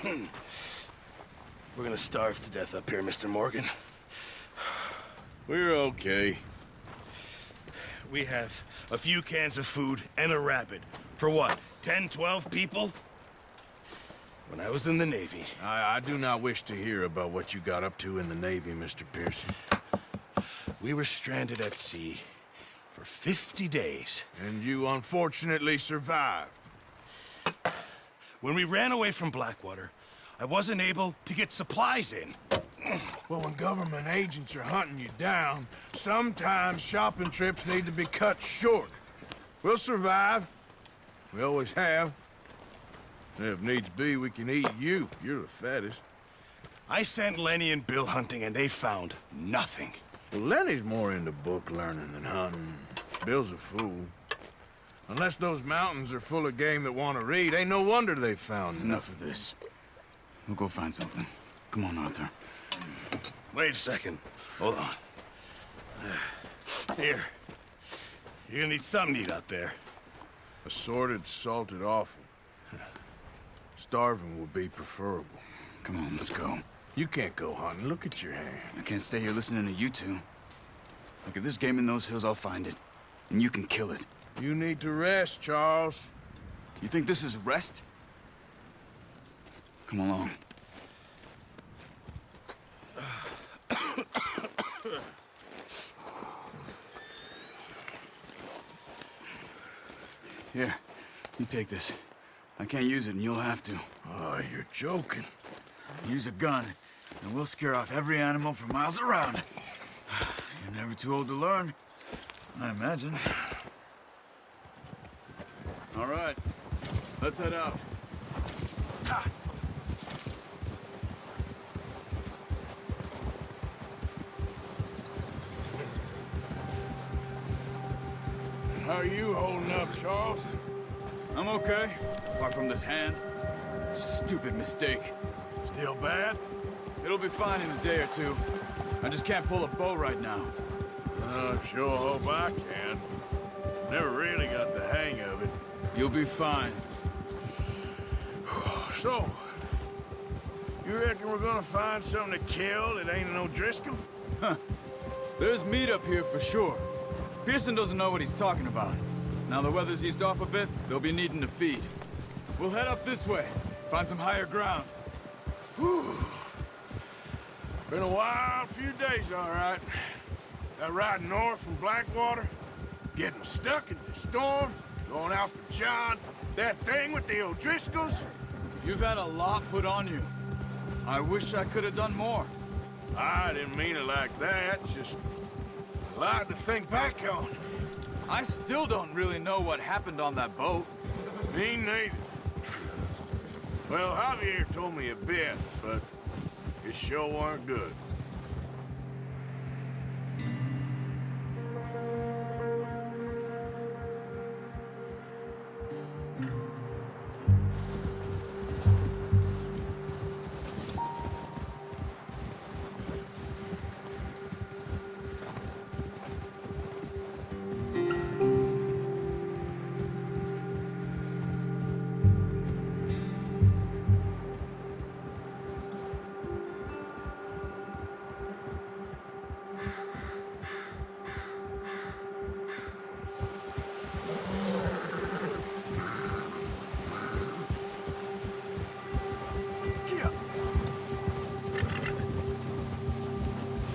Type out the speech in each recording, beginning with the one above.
We're gonna starve to death up here, Mr. Morgan. We're okay. We have a few cans of food and a rabbit. For what, 10, 12 people? When I was in the Navy... I do not wish to hear about what you got up to in the Navy, Mr. Pearson. We were stranded at sea for 50 days. And you unfortunately survived. When we ran away from Blackwater, I wasn't able to get supplies in. Well, when government agents are hunting you down, sometimes shopping trips need to be cut short. We'll survive. We always have. And if needs be, we can eat you. You're the fattest. I sent Lenny and Bill hunting, and they found nothing. Well, Lenny's more into book learning than hunting. Bill's a fool. Unless those mountains are full of game that want to read, ain't no wonder they found Enough of this. We'll go find something. Come on, Arthur. Wait a second. Hold on. Here. You're gonna need something to eat out there. Assorted, salted offal. Starving will be preferable. Come on, let's go. You can't go hunting. Look at your hand. I can't stay here listening to you two. Look, if there's game in those hills, I'll find it. And you can kill it. You need to rest, Charles. You think this is rest? Come along. Here, you take this. I can't use it, and you'll have to. Oh, you're joking. Use a gun, and we'll scare off every animal for miles around. You're never too old to learn, I imagine. All right, let's head out. How are you holding up, Charles? I'm okay, apart from this hand. Stupid mistake. Still bad? It'll be fine in a day or two. I just can't pull a bow right now. Sure hope I can. Never really got the hang of it. You'll be fine. So, you reckon we're gonna find something to kill that ain't no Driscoll? Huh. There's meat up here for sure. Pearson doesn't know what he's talking about. Now the weather's eased off a bit, they'll be needing to feed. We'll head up this way, find some higher ground. Whew. Been a wild few days, all right. That ride north from Blackwater, getting stuck in the storm, going out for John, that thing with the O'Driscolls. You've had a lot put on you. I wish I could have done more. I didn't mean it like that, just a lot to think back on. I still don't really know what happened on that boat. Me neither. Well, Javier told me a bit, but it sure weren't good.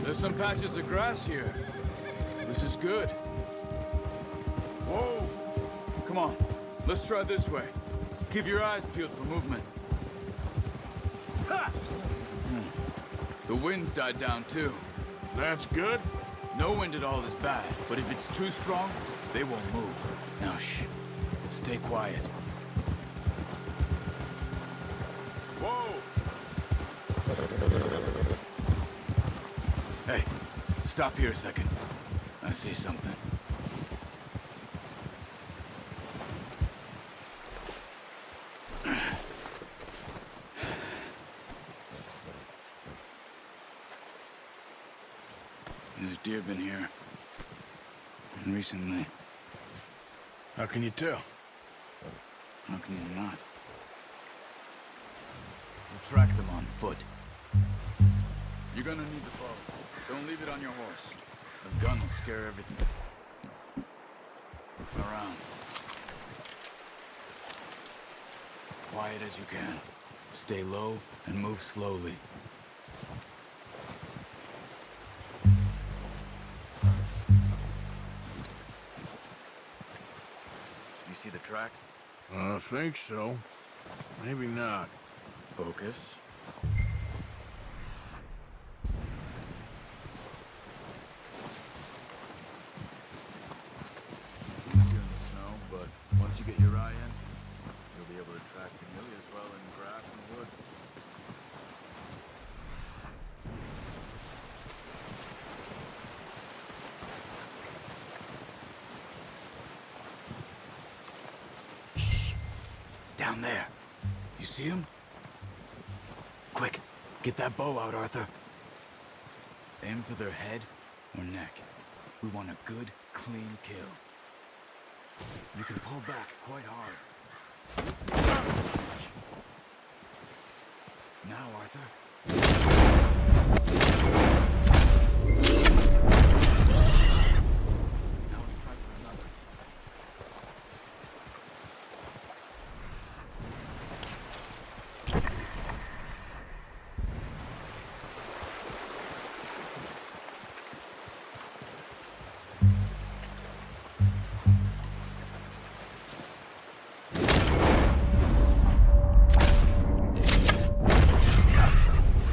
There's some patches of grass here. This is good. Whoa! Come on, let's try this way. Keep your eyes peeled for movement. Ha! The wind's died down too. That's good. No wind at all is bad, but if it's too strong, they won't move. Now shh, stay quiet. Whoa! Hey, stop here a second. I see something. There's deer been here. And recently. How can you tell? How can you not? We'll track them on foot. You're gonna need the bow. Don't leave it on your horse. The gun will scare everything around. Quiet as you can. Stay low and move slowly. You see the tracks? I think so. Maybe not. Focus. It's easier in the snow, but once you get your eye in, you'll be able to track nearly as well in grass and woods. Shh! Down there. You see him? Quick, get that bow out, Arthur. Aim for their head or neck. We want a good, clean kill. You can pull back quite hard. Now, Arthur. Now let's try for another.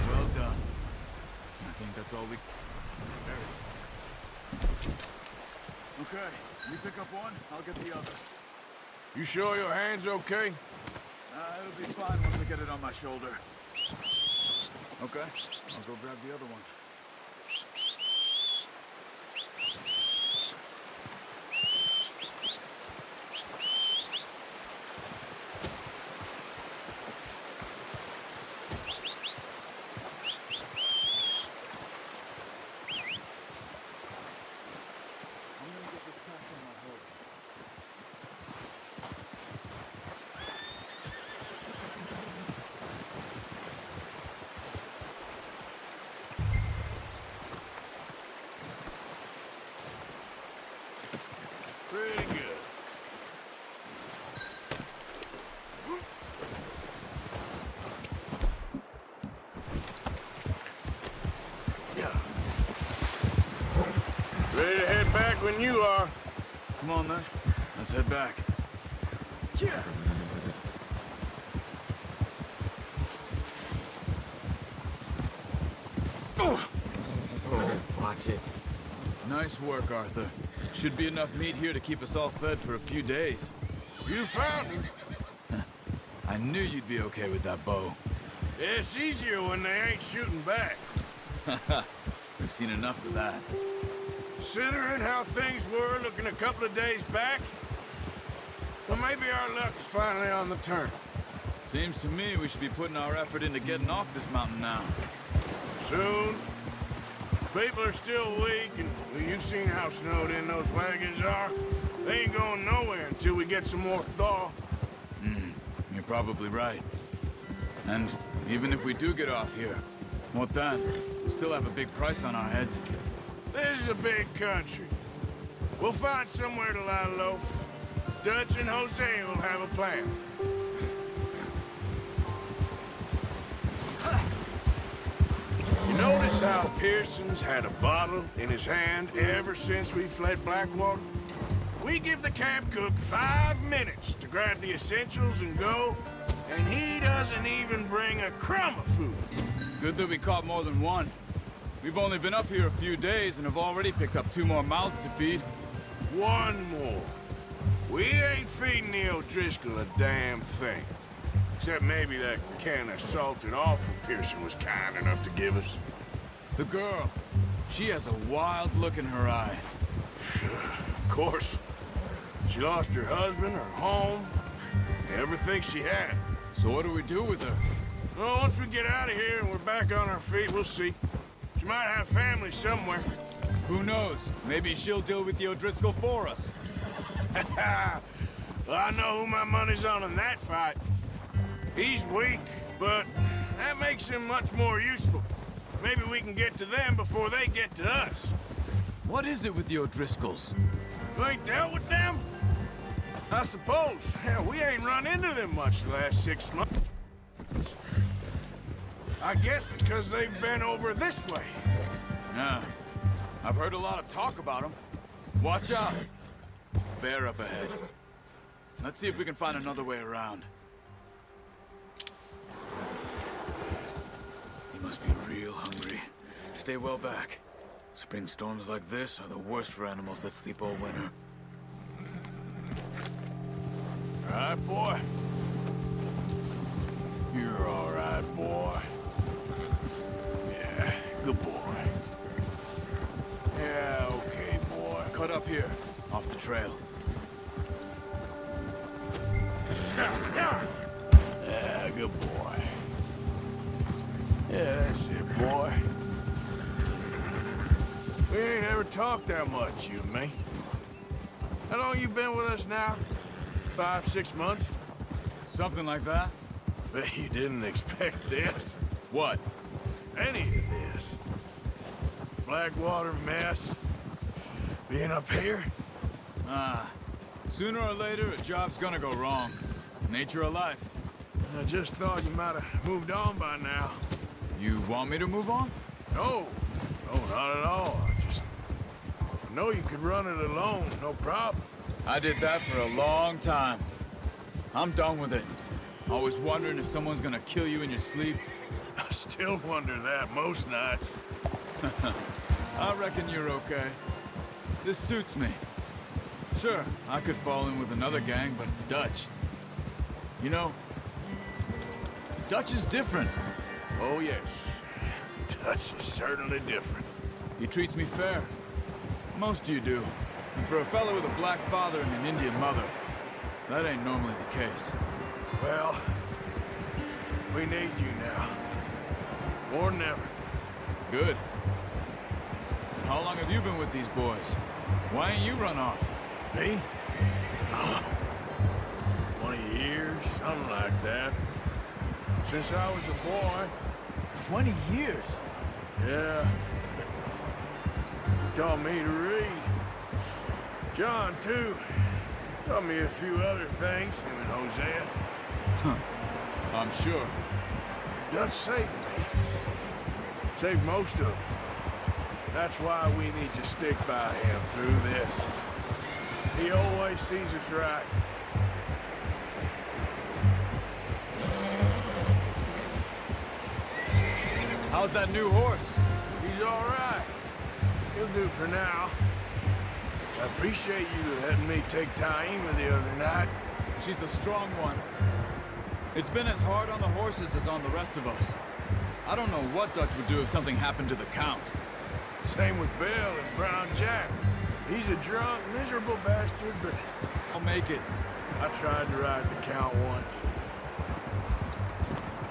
Well done. I think that's all we... Okay, you pick up one, I'll get the other. You sure your hand's okay? It'll be fine once I get it on my shoulder. Okay, I'll go grab the other one. I'm gonna get this patch on my horse. Pretty good. Yeah. Ready to head back when you are. Come on then, let's head back. Yeah. Oh, watch it. Nice work, Arthur. Should be enough meat here to keep us all fed for a few days. You found him. I knew you'd be okay with that bow. It's easier when they ain't shooting back. We've seen enough of that. Considering how things were looking a couple of days back, well, maybe our luck's finally on the turn. Seems to me we should be putting our effort into getting off this mountain now. Soon. People are still weak, and well, you've seen how snowed in those wagons are. They ain't going nowhere until we get some more thaw. You're probably right. And even if we do get off here, what then? We still have a big price on our heads. This is a big country. We'll find somewhere to lie low. Dutch and Jose will have a plan. You notice how Pearson's had a bottle in his hand ever since we fled Blackwater? We give the camp cook 5 minutes to grab the essentials and go, and he doesn't even bring a crumb of food. Good that we caught more than one. We've only been up here a few days and have already picked up 2 more mouths to feed. One more. We ain't feeding the O'Driscoll a damn thing. Except maybe that can of salted offal Pearson was kind enough to give us. The girl. She has a wild look in her eye. Of course. She lost her husband, her home, everything she had. So what do we do with her? Well, once we get out of here and we're back on our feet, we'll see. She might have family somewhere. Who knows? Maybe she'll deal with the O'Driscoll for us. Well, I know who my money's on in that fight. He's weak, but that makes them much more useful. Maybe we can get to them before they get to us. What is it with the O'Driscolls? You ain't dealt with them? I suppose. Hell, we ain't run into them much the last 6 months. I guess because they've been over this way. Yeah. I've heard a lot of talk about them. Watch out. Bear up ahead. Let's see if we can find another way around. He must be real hungry. Stay well back. Spring storms like this are the worst for animals that sleep all winter. All right, boy. You're all right, boy. Yeah, good boy. Yeah, okay, boy. Cut up here, off the trail. Yeah, good boy. Yeah, that's it, boy. We ain't ever talked that much, you and me. How long you been with us now? 5, 6 months? Something like that? Bet you didn't expect this. What? Any of this. Blackwater mess. Being up here? Sooner or later, a job's gonna go wrong. Nature of life. I just thought you might have moved on by now. You want me to move on? No, not at all. I know you could run it alone, no problem. I did that for a long time. I'm done with it. Always wondering if someone's gonna kill you in your sleep. I still wonder that most nights. I reckon you're okay. This suits me. Sure, I could fall in with another gang, but Dutch... You know, Dutch is different. Oh, yes. Dutch is certainly different. He treats me fair. Most of you do. And for a fella with a black father and an Indian mother, that ain't normally the case. Well, we need you now. More than ever. Good. And how long have you been with these boys? Why ain't you run off? Me? 20 years, something like that. Since I was a boy. 20 years? Yeah. Taught me to read. John, too. Taught me a few other things, him and Hosea. I'm sure. Dutch saved me. Saved most of us. That's why we need to stick by him through this. He always sees us right. How's that new horse? He's all right. He'll do for now. I appreciate you letting me take Taima the other night. She's a strong one. It's been as hard on the horses as on the rest of us. I don't know what Dutch would do if something happened to the Count. Same with Bill and Brown Jack. He's a drunk, miserable bastard, but I'll make it. I tried to ride the Count once.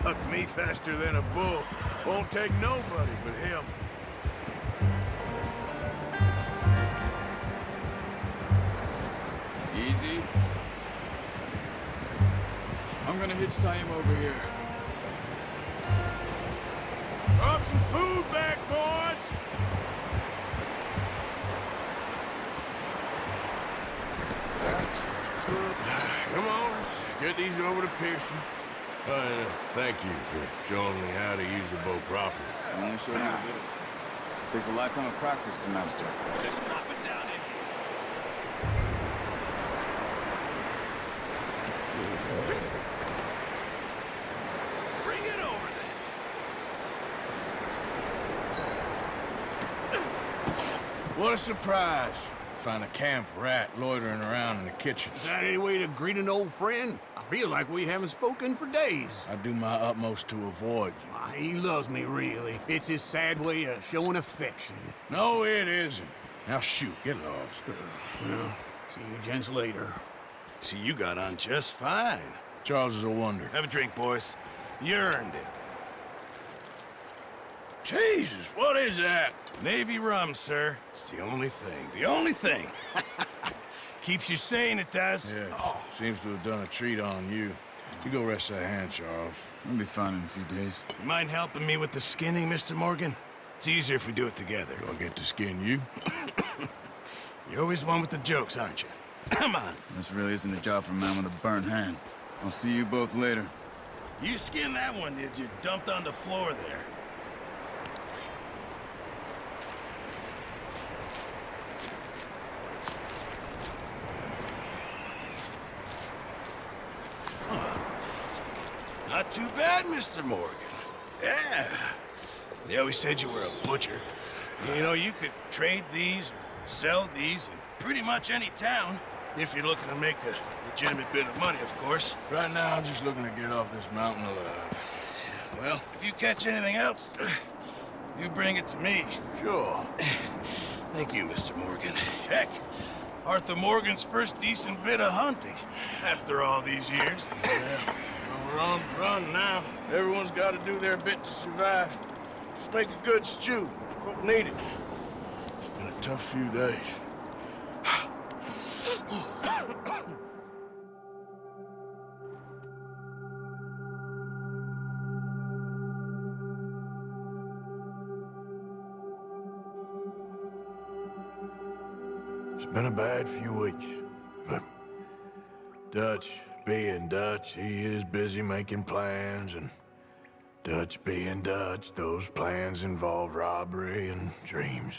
Hucked me faster than a bull. Won't take nobody but him. Easy. I'm gonna hitch tie him over here. Drop some food back, boys! Come on, let's get these over to Pearson. Thank you for showing me how to use the bow properly. I only showed you a bit. Takes a lifetime of practice to master. Just drop it down in here. Bring it over then. What a surprise. Find a camp rat loitering around in the kitchen. Is that any way to greet an old friend? I feel like we haven't spoken for days. I do my utmost to avoid you. Why, he loves me, really. It's his sad way of showing affection. No, it isn't. Now shoot, get lost. Well, see you gents later. See, you got on just fine. Charles is a wonder. Have a drink, boys. You earned it. Jesus, what is that? Navy rum, sir. It's the only thing. The only thing. Keeps you sane, it does. Yeah, seems to have done a treat on you. You go rest that hand, Charles. I'll be fine in a few days. You mind helping me with the skinning, Mr. Morgan? It's easier if we do it together. Do I get to skin you? You're always one with the jokes, aren't you? Come on. This really isn't a job for a man with a burnt hand. I'll see you both later. You skinned that one, did you? Dumped on the floor there. Not too bad, Mr. Morgan. Yeah. They always said you were a butcher. You know, you could trade these or sell these in pretty much any town. If you're looking to make a legitimate bit of money, of course. Right now, I'm just looking to get off this mountain alive. Well, if you catch anything else, you bring it to me. Sure. Thank you, Mr. Morgan. Heck, Arthur Morgan's first decent bit of hunting after all these years. Yeah. Well, we're on the run now. Everyone's got to do their bit to survive. Just make a good stew. Folk need it. It's been a tough few days. It's been a bad few weeks, but Dutch being Dutch, he is busy making plans, and Dutch being Dutch, those plans involve robbery and dreams.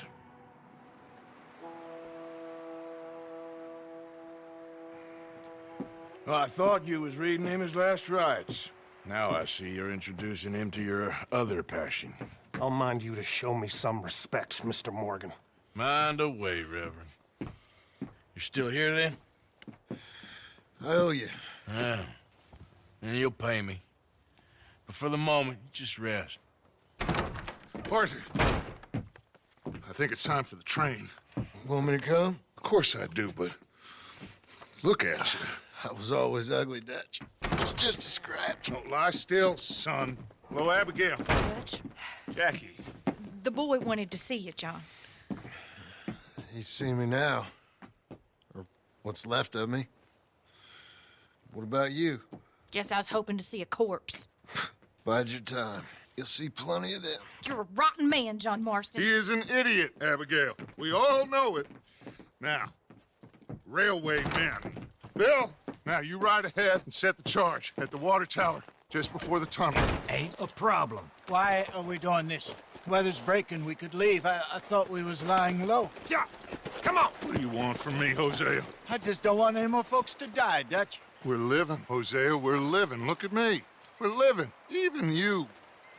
Well, I thought you was reading him his last rites. Now I see you're introducing him to your other passion. I'll mind you to show me some respect, Mr. Morgan. Mind away, Reverend. You're still here, then? I owe you. Yeah. And you'll pay me. But for the moment, just rest. Arthur, I think it's time for the train. Want me to come? Of course I do, but look at you. I was always ugly, Dutch. It's just a scratch. Don't lie still, son. Hello, Abigail. Dutch, Jackie. the boy wanted to see you, John. He's seen me now. Or what's left of me. What about you? Guess I was hoping to see a corpse. Bide your time. You'll see plenty of them. You're a rotten man, John Marston. He is an idiot, Abigail. We all know it. Now, railway men. Bill, now you ride ahead and set the charge at the water tower just before the tunnel. Ain't a problem. Why are we doing this? Weather's breaking, we could leave. I thought we was lying low. Yeah, come on. What do you want from me, Hosea? I just don't want any more folks to die, Dutch. We're living, Hosea, we're living. Look at me. We're living, even you.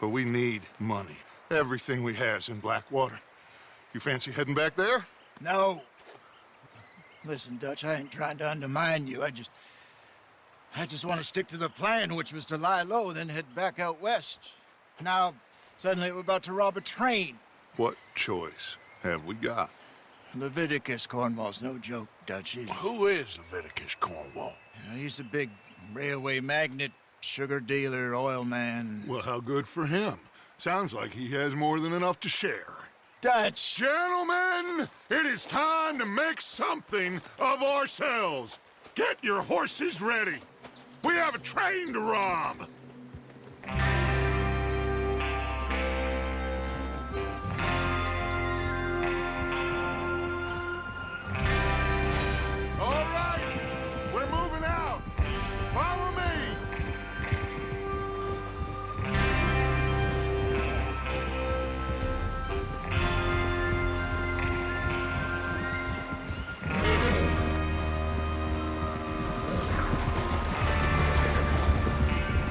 But we need money. Everything we has in Blackwater. You fancy heading back there? No. Listen, Dutch, I ain't trying to undermine you. I just want to stick to the plan, which was to lie low, then head back out west. Now, suddenly we're about to rob a train. What choice have we got? Leviticus Cornwall's no joke, Dutch. Who is Leviticus Cornwall? He's a big railway magnate, sugar dealer, oil man. Well, how good for him. Sounds like he has more than enough to share. Dutch! Gentlemen, it is time to make something of ourselves. Get your horses ready. We have a train to rob. All right, we're moving out. Follow me.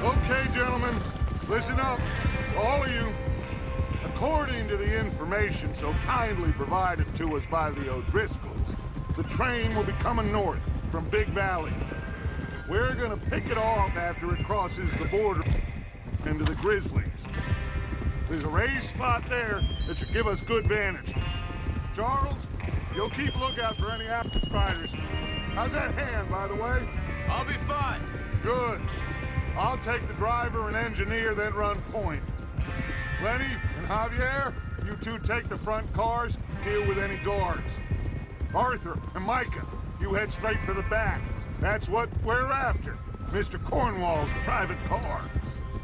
Okay, gentlemen, listen up, all of you. According to the information so kindly provided to us by the O'Driscolls, the train will be coming north from Big Valley. We're gonna pick it off after it crosses the border into the Grizzlies. There's a raised spot there that should give us good vantage. Charles, you'll keep lookout for any outsiders. How's that hand, by the way? I'll be fine. Good. I'll take the driver and engineer, then run point. Lenny and Javier, you two take the front cars, deal with any guards. Arthur and Micah, you head straight for the back. That's what we're after. Mr. Cornwall's private car.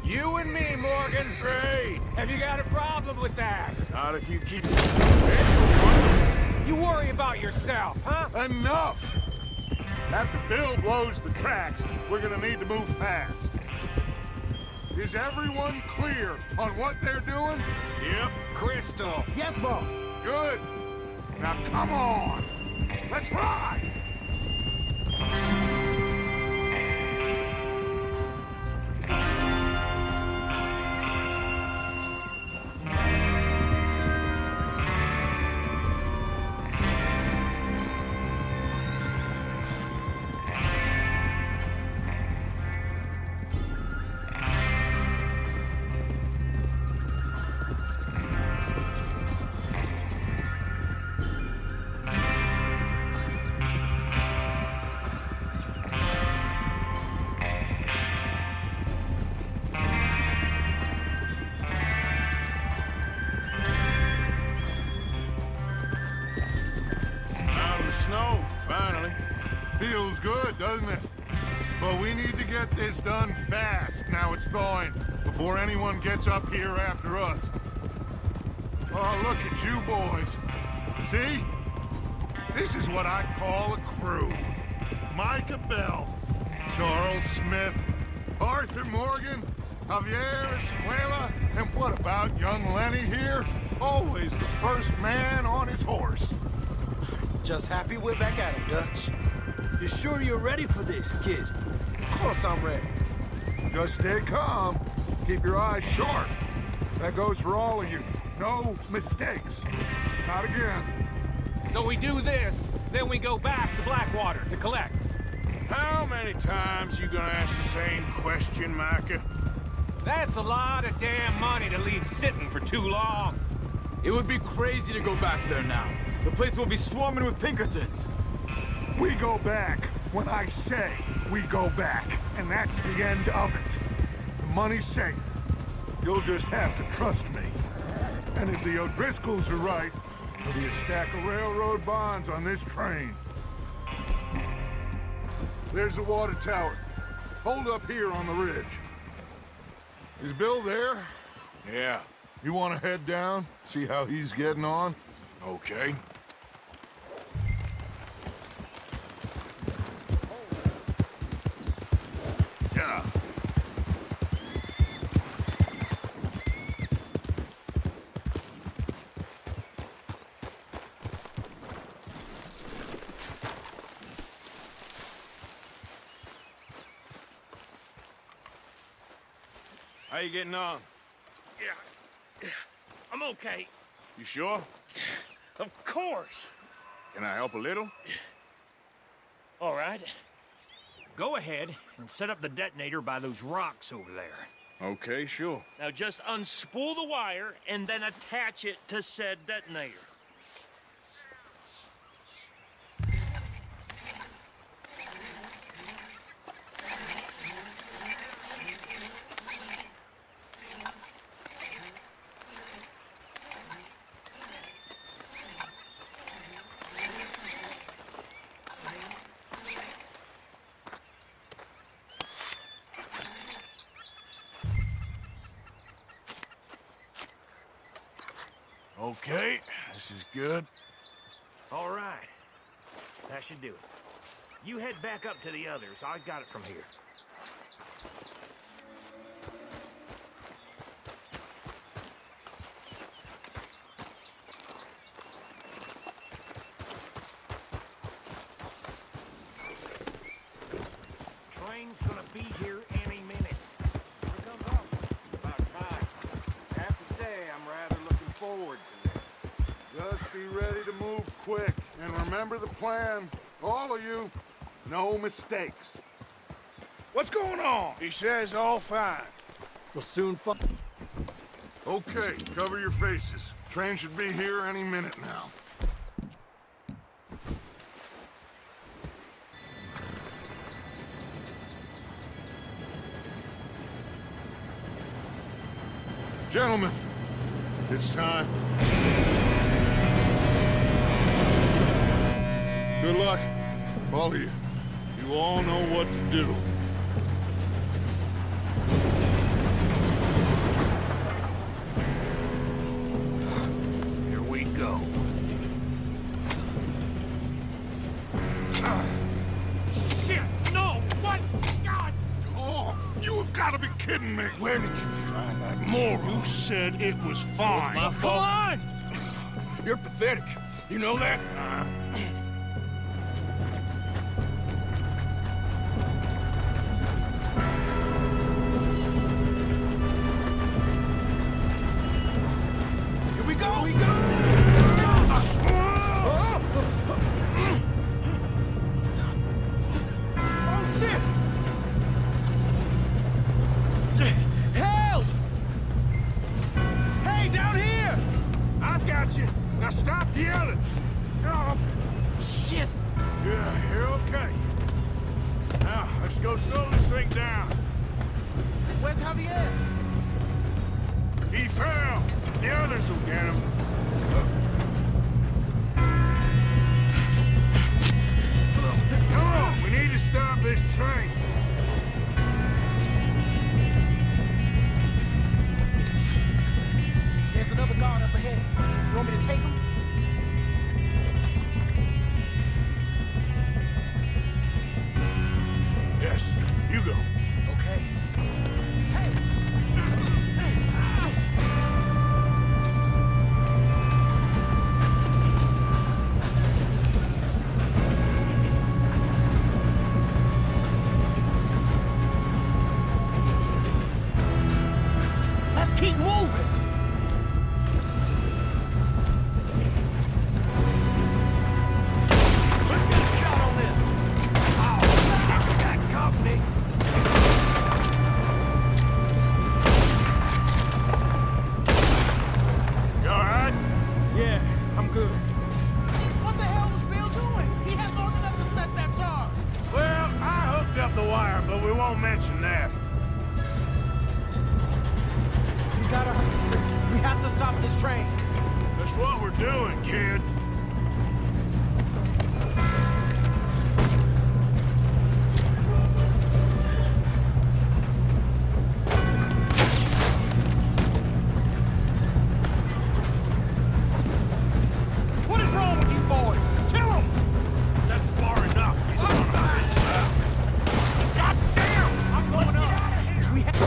You and me, Morgan. Great. Have you got a problem with that? Not if you keep... You worry about yourself, huh? Enough! After Bill blows the tracks, we're gonna need to move fast. Is everyone clear on what they're doing? Yep. Crystal. Yes, boss. Good. Now come on. Let's ride! Snow, finally. Feels good, doesn't it? But we need to get this done fast, now it's thawing, before anyone gets up here after us. Oh, look at you boys. See? This is what I call a crew. Micah Bell, Charles Smith, Arthur Morgan, Javier Escuela, and what about young Lenny here? Always the first man on his horse. Just happy we're back at it, Dutch. You sure you're ready for this, kid? Of course I'm ready. Just stay calm. Keep your eyes sharp. That goes for all of you. No mistakes. Not again. So we do this, then we go back to Blackwater to collect. How many times you gonna ask the same question, Micah? That's a lot of damn money to leave sitting for too long. It would be crazy to go back there now. The place will be swarming with Pinkertons. We go back when I say we go back, and that's the end of it. The money's safe. You'll just have to trust me. And if the O'Driscolls are right, there'll be a stack of railroad bonds on this train. There's the water tower. Hold up here on the ridge. Is Bill there? Yeah. You want to head down, see how he's getting on? Okay. Yeah. How you getting on? Yeah, I'm okay. You sure? Of course. Can I help a little? All right. Go ahead and set up the detonator by those rocks over there. Okay, sure. Now just unspool the wire and then attach it to said detonator. Okay, this is good. All right. That should do it. You head back up to the others. I got it from here. Train's gonna be here any minute. Here it comes up. About time. I have to say, I'm rather looking forward to this. Just be ready to move quick, and remember the plan. All of you, no mistakes. What's going on? He says all fine. We'll soon find... Okay, cover your faces. Train should be here any minute now. Gentlemen, it's time. Good luck, all of you. You all know what to do. kidding me? Where did you find that moron? You said it was fine. My fault. Come on! You're pathetic. You know that? Here we go! Here we go! Oh, shit! Help! Hey, down here! I've got you. Now stop yelling. Oh, shit. Yeah, you're okay. Now, let's go slow this thing down. Where's Javier? He fell. The others will get him. Come on, we need to stop this train. There's another guard up ahead. You want me to take him? Yes, you go. Okay. Let's keep moving. Let's get a shot on this. Oh, we got company. You all right? Yeah, I'm good. What the hell was Bill doing? He had long enough to set that charge. Well, I hooked up the wire, but we won't mention that. We have to stop this train. That's what we're doing, kid. What is wrong with you boys? Kill him! That's far enough, you son of a bitch. God damn! I'm going up. We have...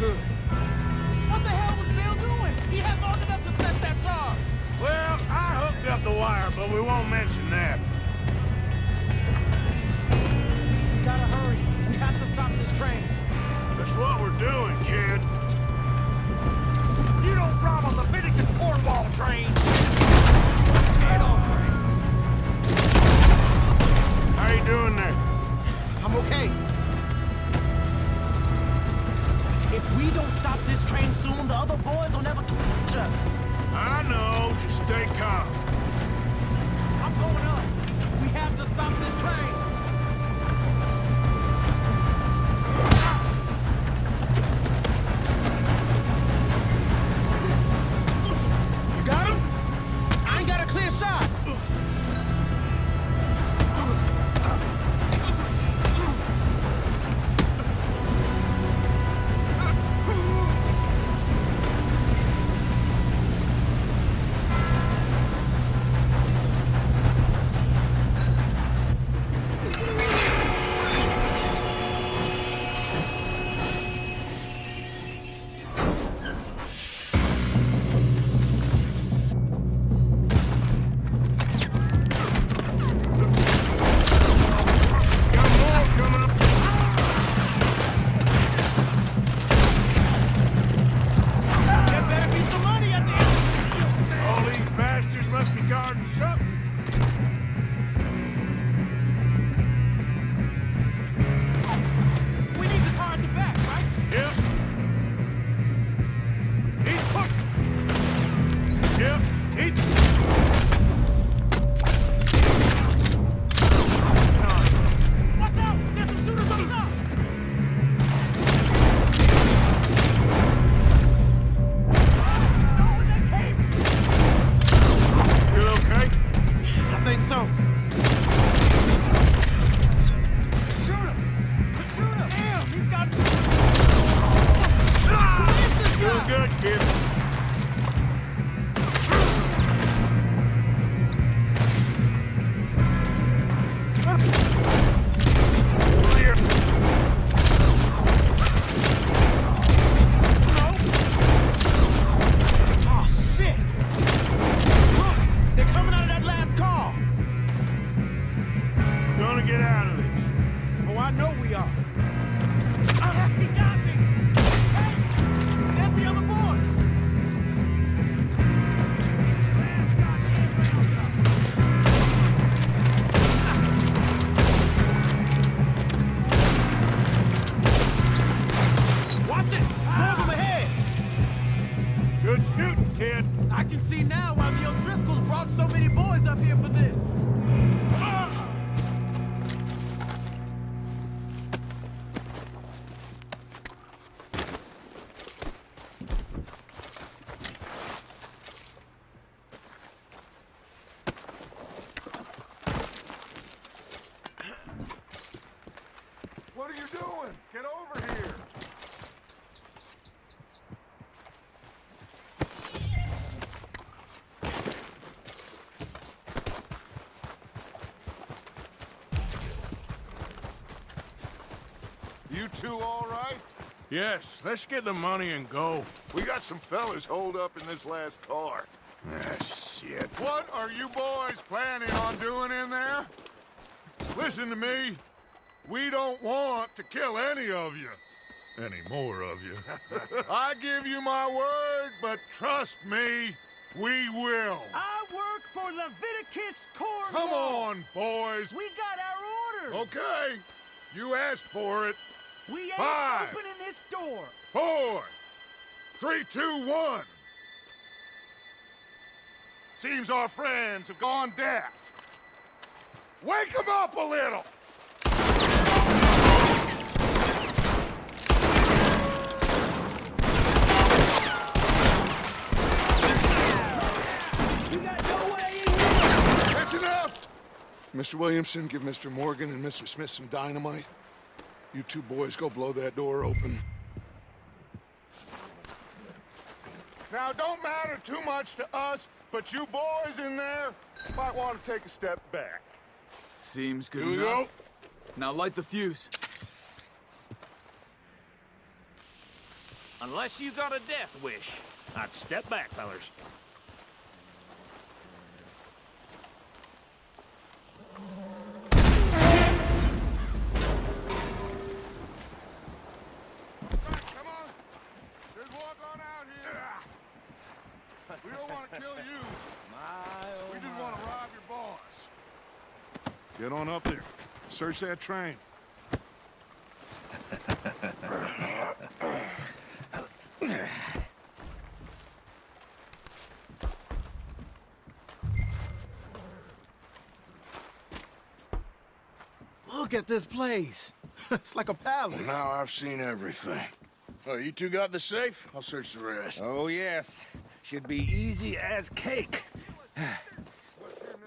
good. What the hell was Bill doing? He had long enough to set that charge. Well, I hooked up the wire, but we won't mention that. We gotta hurry. We have to stop this train. That's what we're doing, kid. You don't rob a Leviticus Cornwall train! How you doing there? I'm okay. If we don't stop this train soon, the other boys will never catch us. I know, just stay calm. I'm going up. We have to stop this train. You got him? I ain't got a clear shot. I can see now why the O'Driscolls brought so many boys up here for this. What are you doing? Get over here! You two all right? Yes, let's get the money and go. We got some fellas holed up in this last car. Ah, shit. What are you boys planning on doing in there? Listen to me. We don't want to kill any of you. Any more of you. I give you my word, but trust me, we will. I work for Leviticus Cornwall. Come on, boys. We got our orders. Okay. You asked for it. We ain't 5, opening this door. 4, 3, 2, 1. Seems our friends have gone deaf. Wake them up a little. You got no way in here. That's enough. Mr. Williamson, give Mr. Morgan and Mr. Smith some dynamite. You two boys go blow that door open. Now, it don't matter too much to us, but you boys in there might want to take a step back. Seems good Here we enough. go. Now light the fuse. Unless you got a death wish, I'd step back, fellers. Come on. There's more going out here. We don't want to kill you. We just want to rob your boss. Get on up there. Search that train. Look at this place. It's like a palace. Now I've seen everything. Oh, you two got the safe? I'll search the rest. Oh, yes. Should be easy as cake.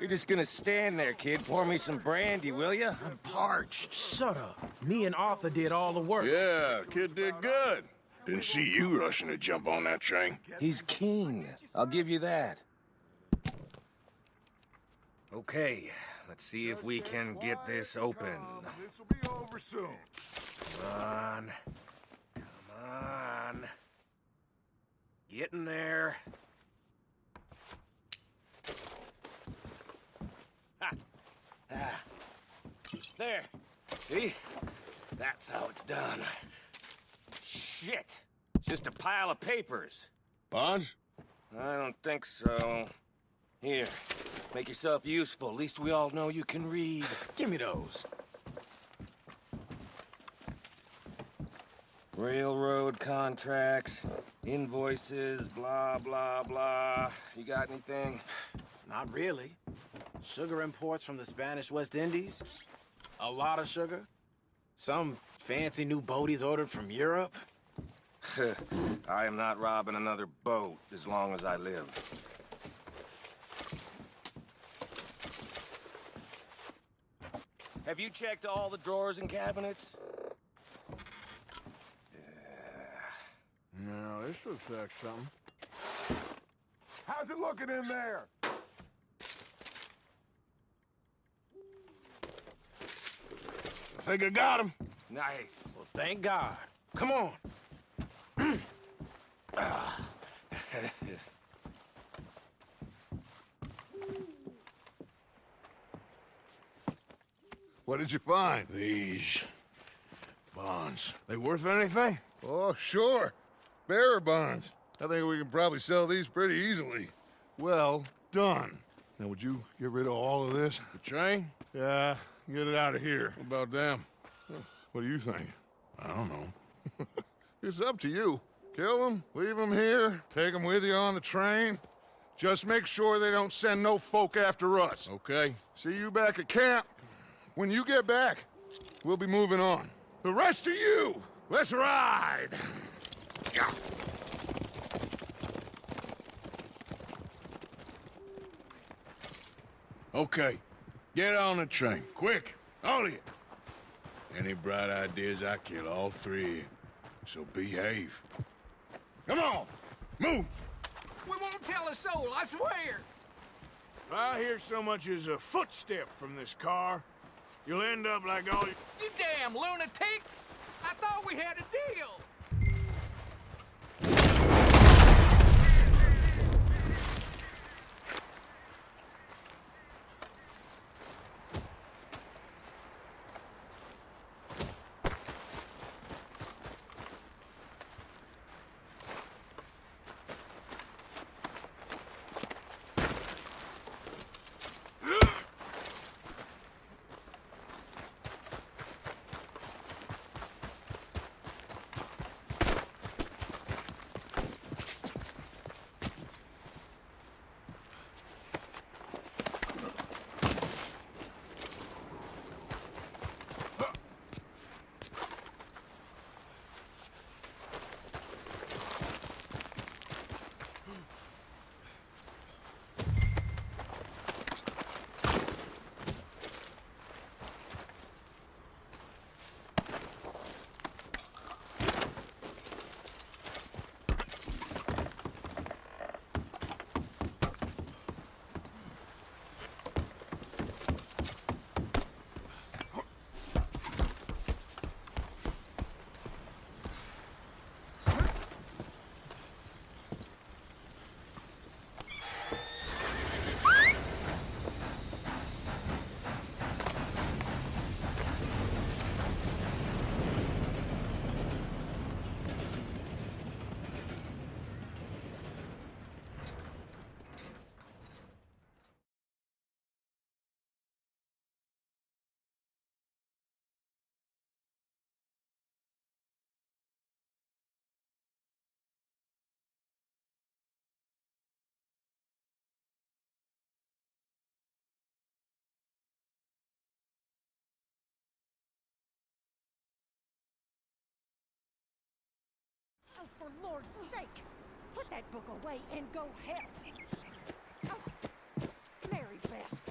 You're just gonna stand there, kid. Pour me some brandy, will you? I'm parched. Shut up. Me and Arthur did all the work. Yeah, kid did good. Didn't see you rushing to jump on that train. He's keen. I'll give you that. Okay, let's see if we can get this open. This'll be over soon. Come on. Come on. Get in there. Ha. Ah. There. See? That's how it's done. Shit. It's just a pile of papers. Bonds? I don't think so. Here. Make yourself useful. At least we all know you can read. Give me those. Railroad contracts, invoices, blah, blah, blah. You got anything? Not really. Sugar imports from the Spanish West Indies. A lot of sugar. Some fancy new boat he's ordered from Europe. I am not robbing another boat as long as I live. Have you checked all the drawers and cabinets? No, this looks like something. How's it looking in there? I think I got him. Nice. Well, thank God. Come on. What did you find? These bonds. They worth anything? Oh, sure. Bearer bonds. I think we can probably sell these pretty easily. Well done. Now, would you get rid of all of this? The train? Yeah, get it out of here. What about them? What do you think? I don't know. It's up to you. Kill them, leave them here, take them with you on the train. Just make sure they don't send no folk after us. Okay. See you back at camp. When you get back, we'll be moving on. The rest of you, let's ride! Okay. Get on the train. Quick. All of you. Any bright ideas, I kill all three of you. So behave. Come on! Move! We won't tell a soul, I swear. If I hear so much as a footstep from this car, you'll end up like all you... You damn lunatic! I thought we had a deal. for Lord's sake! Put that book away and go help! Oh, Mary Beth.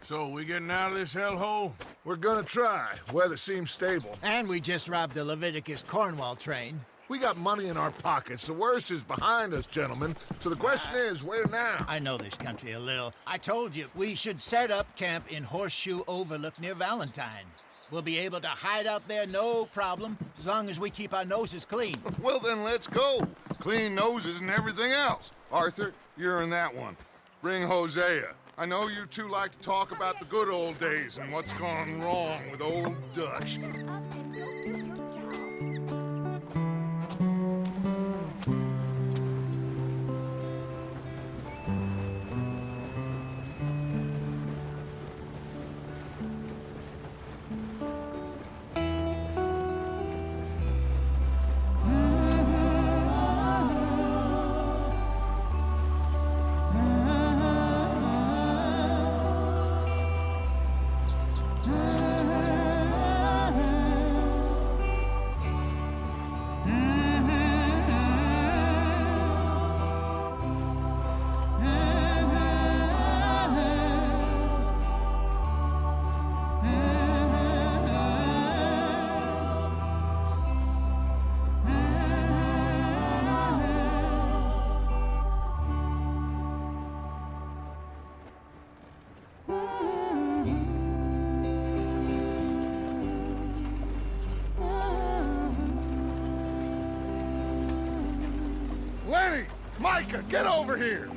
So, we getting out of this hellhole? We're gonna try. Weather seems stable. And we just robbed the Leviticus Cornwall train. We got money in our pockets. The worst is behind us, gentlemen. So the question is, where now? I know this country a little. I told you, we should set up camp in Horseshoe Overlook near Valentine. We'll be able to hide out there, no problem, as long as we keep our noses clean. Well, then let's go. Clean noses and everything else. Arthur, you're in that one. Bring Hosea. I know you two like to talk about the good old days and what's gone wrong with old Dutch. Lenny! Micah, get over here!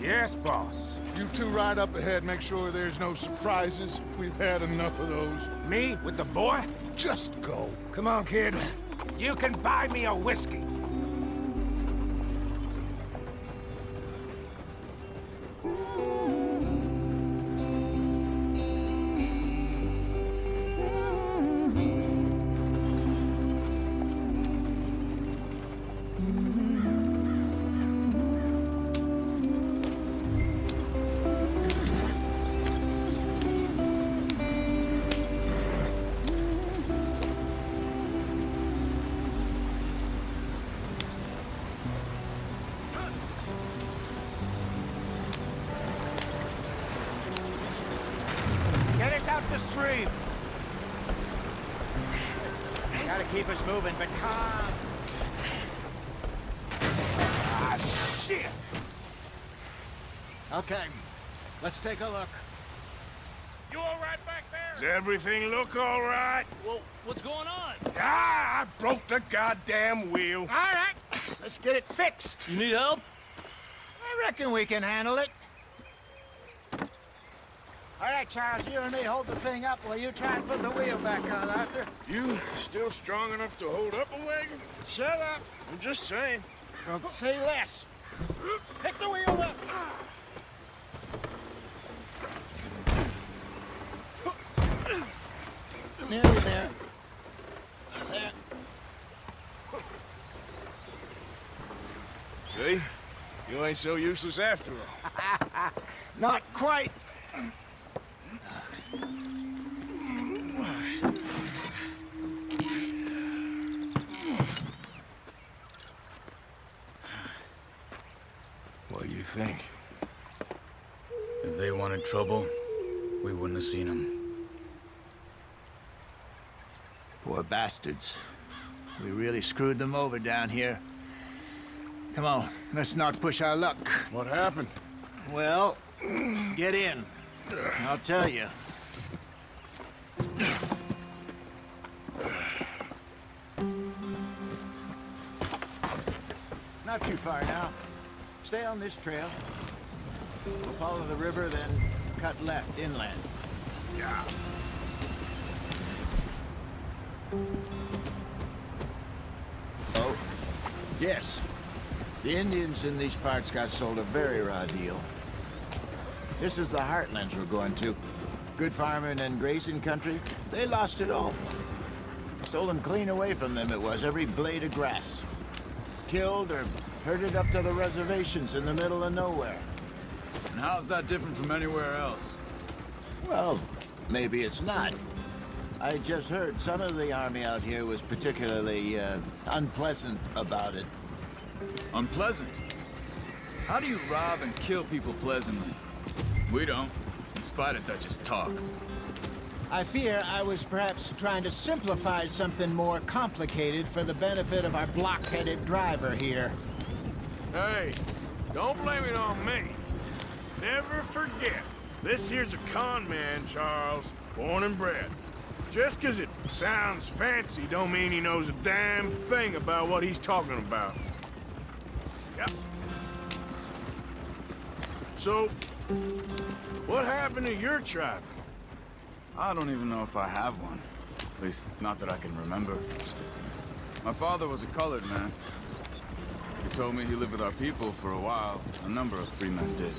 Yes, boss. You two ride up ahead, make sure there's no surprises. We've had enough of those. Me with the boy? Just go. Come on, kid. You can buy me a whiskey. Get us out the stream! Gotta keep us moving, but calm. Ah, shit! Okay, let's take a look. You all right back there? Does everything look all right? Well, what's going on? Ah, I broke the goddamn wheel. All right, let's get it fixed. You need help? I reckon we can handle it. All right, Charles, you and me hold the thing up while you try and put the wheel back on, Arthur. You still strong enough to hold up a wagon? Shut up. I'm just saying. Don't say less. Pick the wheel up. Nearly there. There. See? You ain't so useless after all. Not quite. What do you think? If they wanted trouble, we wouldn't have seen them. Poor bastards. We really screwed them over down here. Come on, let's not push our luck. What happened? Well, get in. I'll tell you. Not too far now. Stay on this trail. We'll follow the river, then cut left inland. Yeah. Oh, yes. The Indians in these parts got sold a very raw deal. This is the heartlands we're going to. Good farming and grazing country. They lost it all. Stolen clean away from them it was, every blade of grass. Killed or herded up to the reservations in the middle of nowhere. And how's that different from anywhere else? Well, maybe it's not. I just heard some of the army out here was particularly unpleasant about it. Unpleasant? How do you rob and kill people pleasantly? We don't, in spite of Dutch's talk. I fear I was perhaps trying to simplify something more complicated for the benefit of our block-headed driver here. Hey, don't blame it on me. Never forget, this here's a con man, Charles, born and bred. Just 'cause it sounds fancy don't mean he knows a damn thing about what he's talking about. Yep. So, what happened to your tribe? I don't even know if I have one. At least, not that I can remember. My father was a colored man. He told me he lived with our people for a while. A number of free men did.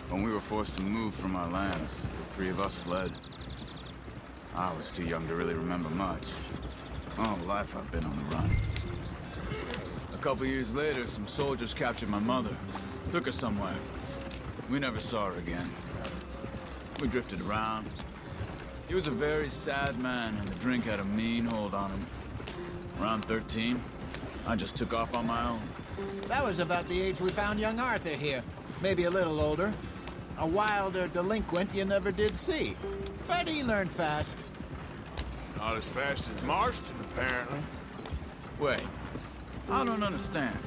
When we were forced to move from our lands, the three of us fled. I was too young to really remember much. My whole life I've been on the run. A couple years later, some soldiers captured my mother. Took her somewhere. We never saw her again. We drifted around. He was a very sad man, and the drink had a mean hold on him. Around 13, I just took off on my own. That was about the age we found young Arthur here. Maybe a little older. A wilder delinquent you never did see. But he learned fast. Not as fast as Marston, apparently. Wait, I don't understand.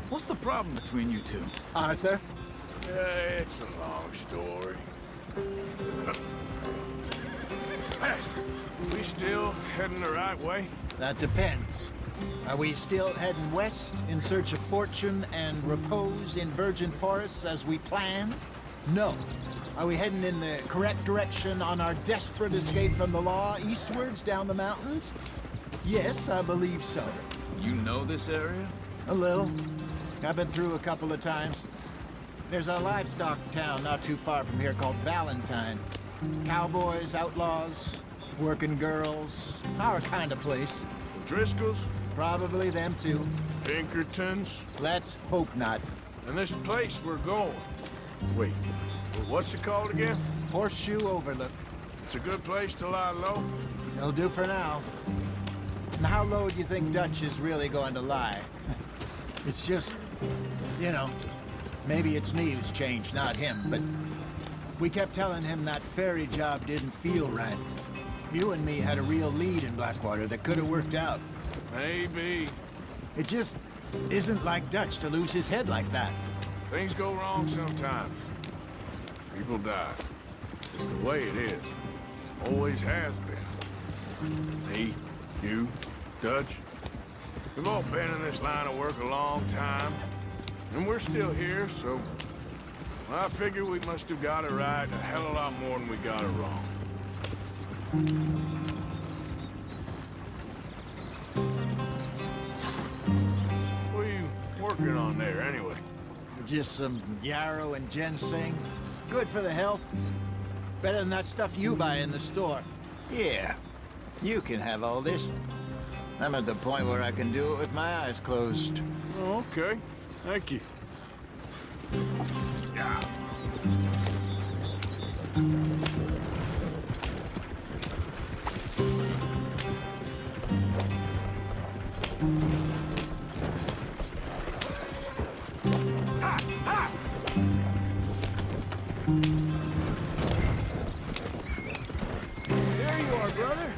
What's the problem between you two? Arthur? It's a long story. Master, we still heading the right way? That depends. Are we still heading west in search of fortune and repose in virgin forests as we planned? No. Are we heading in the correct direction on our desperate escape from the law eastwards down the mountains? Yes, I believe so. You know this area? A little. I've been through a couple of times. There's a livestock town not too far from here called Valentine. Cowboys, outlaws, working girls, our kind of place. Driscolls? Probably them too. Pinkertons? Let's hope not. And this place we're going. Wait, what's it called again? Horseshoe Overlook. It's a good place to lie low? It'll do for now. And how low do you think Dutch is really going to lie? It's just, you know, maybe it's me who's changed, not him, but we kept telling him that ferry job didn't feel right. You and me had a real lead in Blackwater that could have worked out. Maybe. It just isn't like Dutch to lose his head like that. Things go wrong sometimes. People die. It's the way it is. Always has been. Me, you, Dutch. We've all been in this line of work a long time. And we're still here, so I figure we must have got it right a hell of a lot more than we got it wrong. What are you working on there, anyway? Just some yarrow and ginseng. Good for the health. Better than that stuff you buy in the store. Yeah, you can have all this. I'm at the point where I can do it with my eyes closed. Oh, okay. Thank you. Yeah. There you are, brother.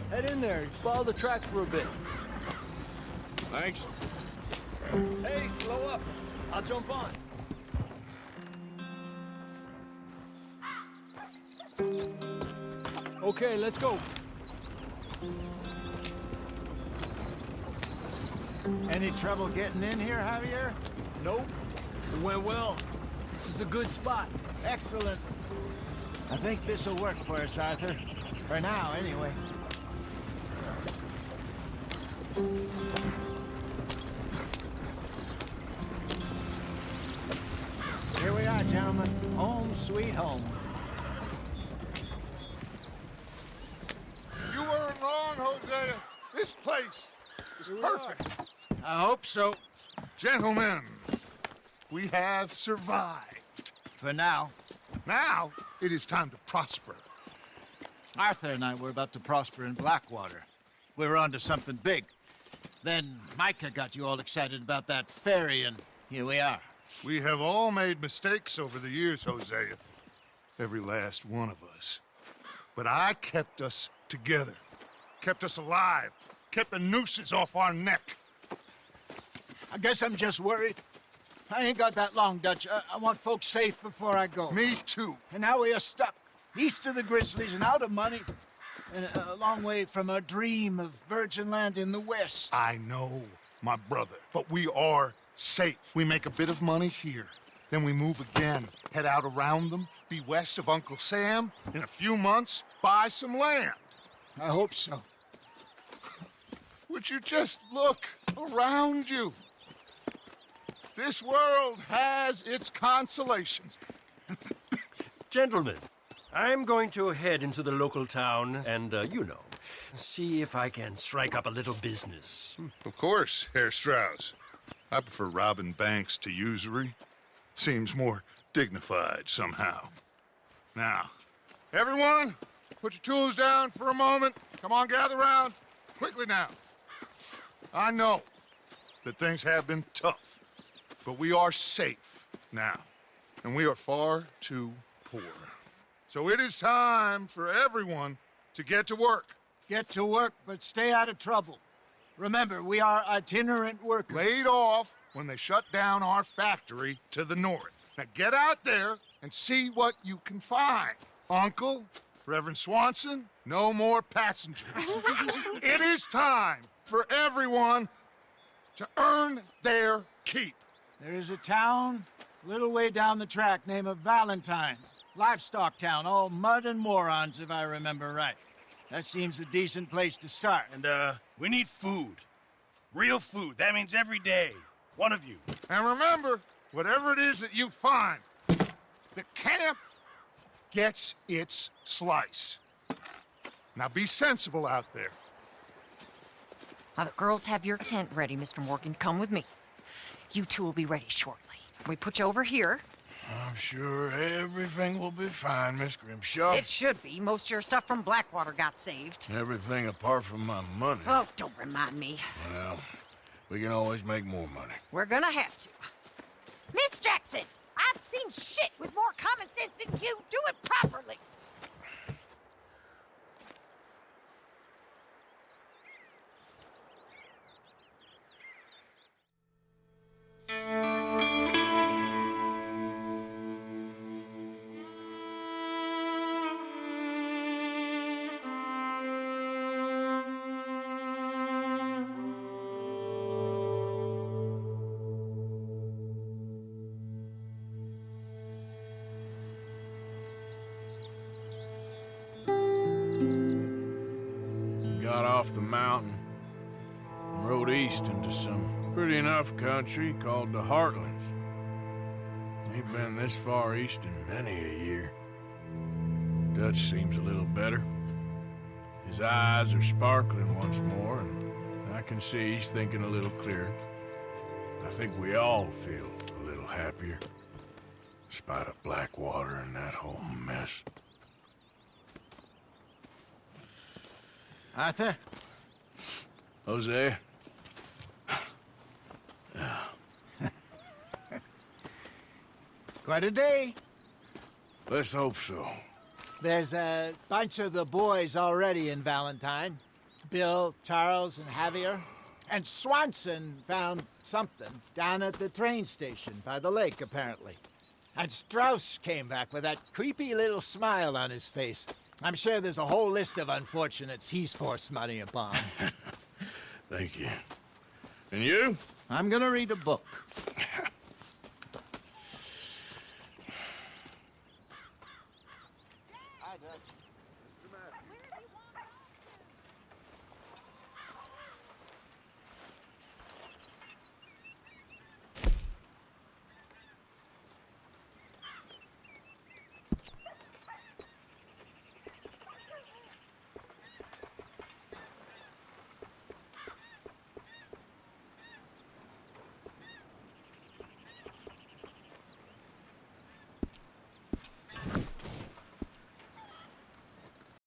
Head in there. Follow the tracks for a bit. Thanks. Hey, slow up. I'll jump on. Okay, let's go. Any trouble getting in here, Javier? Nope. It went well. This is a good spot. Excellent. I think this'll work for us, Arthur. For now, anyway. Here we are, gentlemen. Home sweet home. You weren't wrong, Hosea. This place is perfect. I hope so. Gentlemen, we have survived. For now. Now, it is time to prosper. Arthur and I were about to prosper in Blackwater. We were onto something big. Then Micah got you all excited about that ferry, and here we are. We have all made mistakes over the years, Hosea. Every last one of us. But I kept us together. Kept us alive. Kept the nooses off our neck. I guess I'm just worried. I ain't got that long, Dutch. I want folks safe before I go. Me too. And now we are stuck. East of the Grizzlies and out of money. And a long way from our dream of virgin land in the west. I know, my brother. But we are safe. We make a bit of money here. Then we move again. Head out around them. Be west of Uncle Sam. In a few months, buy some land. I hope so. Would you just look around you? This world has its consolations. Gentlemen, I'm going to head into the local town and, see if I can strike up a little business. Of course, Herr Strauss. I prefer robbing banks to usury. Seems more dignified somehow. Now, everyone, put your tools down for a moment. Come on, gather round. Quickly now. I know that things have been tough, but we are safe now, and we are far too poor. So it is time for everyone to get to work. Get to work, but stay out of trouble. Remember, we are itinerant workers. Laid off when they shut down our factory to the north. Now get out there and see what you can find. Uncle, Reverend Swanson, no more passengers. It is time for everyone to earn their keep. There is a town a little way down the track named Valentine. Livestock town, all mud and morons, if I remember right. That seems a decent place to start. And, we need food. Real food. That means every day. One of you. And remember, whatever it is that you find, the camp gets its slice. Now be sensible out there. Now, the girls have your tent ready, Mr. Morgan. Come with me. You two will be ready shortly. We put you over here. I'm sure everything will be fine, Miss Grimshaw. It should be. Most of your stuff from Blackwater got saved. Everything apart from my money. Oh, don't remind me. Well, we can always make more money. We're gonna have to. Miss Jackson, I've seen shit with more common sense than you. Do it properly. Got off the mountain and rode east into some pretty enough country called the Heartlands. Ain't been this far east in many a year. Dutch seems a little better. His eyes are sparkling once more, and I can see he's thinking a little clearer. I think we all feel a little happier, in spite of Blackwater and that whole mess. Arthur? Jose? Quite a day. Let's hope so. There's a bunch of the boys already in Valentine. Bill, Charles, and Javier. And Swanson found something down at the train station by the lake, apparently. And Strauss came back with that creepy little smile on his face. I'm sure there's a whole list of unfortunates he's forced money upon. Thank you. And you? I'm gonna read a book. Hi, Dutch.